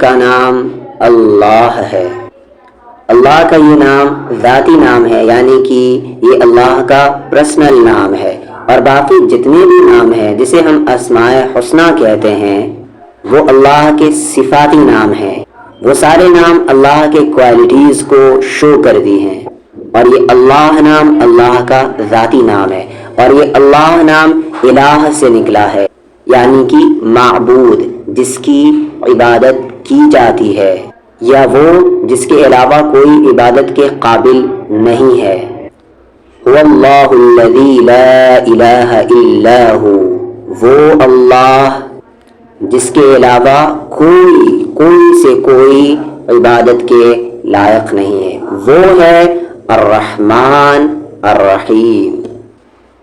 کا نام اللہ ہے۔ اللہ کا یہ نام ذاتی نام ہے، یعنی کہ یہ اللہ کا پرسنل نام ہے، اور باقی جتنے بھی نام ہیں جسے ہم اسماء حسنہ کہتے ہیں وہ اللہ کے صفاتی نام ہیں۔ وہ سارے نام اللہ کے کوالٹیز کو شو کر دی ہیں، اور یہ اللہ نام اللہ کا ذاتی نام ہے، اور یہ اللہ نام الہ سے نکلا ہے، یعنی کہ معبود، جس کی عبادت کی جاتی ہے، یا وہ جس کے علاوہ کوئی عبادت کے قابل نہیں ہے۔ هو اللہ الذی لا الہ الا ہو، وہ اللہ جس کے علاوہ کوئی سے کوئی عبادت کے لائق نہیں ہے، وہ ہے الرحمن الرحیم۔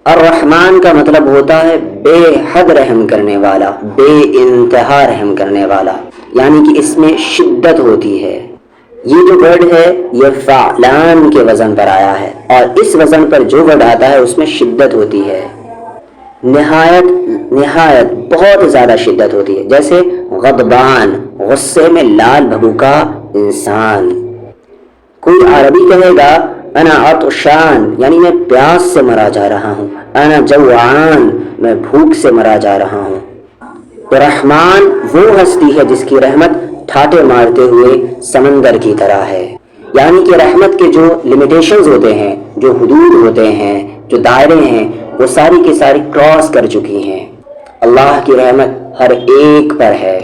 الرحمن کا مطلب ہوتا ہے بے حد رحم کرنے والا، بے انتہا رحم کرنے والا، یعنی کہ اس میں شدت ہوتی ہے۔ یہ جو ورڈ ہے یہ فعلان کے وزن پر آیا ہے، اور اس وزن پر جو ورڈ آتا ہے اس میں شدت ہوتی ہے، نہایت بہت زیادہ شدت ہوتی ہے، جیسے غضبان، غصے میں لال بھگوکا انسان۔ کوئی عربی کہے گا انا عطشان، یعنی میں پیاس سے مرا جا رہا ہوں، انا جوعان، میں بھوک سے مرا جا رہا ہوں۔ رحمان وہ ہستی ہے جس کی رحمت ٹھاٹے مارتے ہوئے سمندر کی طرح ہے، یعنی کہ رحمت کے جو لیمیٹیشنز ہوتے ہیں، جو حدود ہوتے ہیں، جو دائرے ہیں، وہ ساری کی ساری کراس کر چکی ہیں۔ اللہ کی رحمت ہر ایک پر ہے،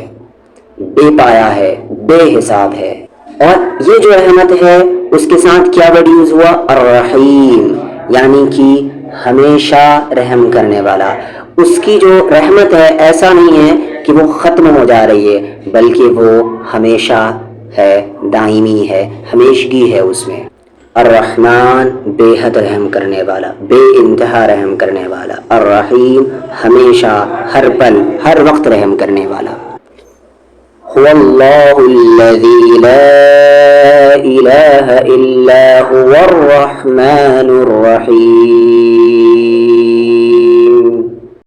بے پایا ہے، بے حساب ہے۔ اور یہ جو رحمت ہے اس کے ساتھ کیا ورڈ یوز ہوا؟ الرحیم، یعنی کہ ہمیشہ رحم کرنے والا۔ اس کی جو رحمت ہے ایسا نہیں ہے کہ وہ ختم ہو جا رہی ہے، بلکہ وہ ہمیشہ ہے، دائمی ہے، ہمیشگی ہے اس میں۔ الرحمن بے حد رحم کرنے والا، بے انتہا رحم کرنے والا، الرحیم ہمیشہ، ہر پل، ہر وقت رحم کرنے والا۔ هو اللہ الذی لا الہ الا هو الرحمن الرحیم۔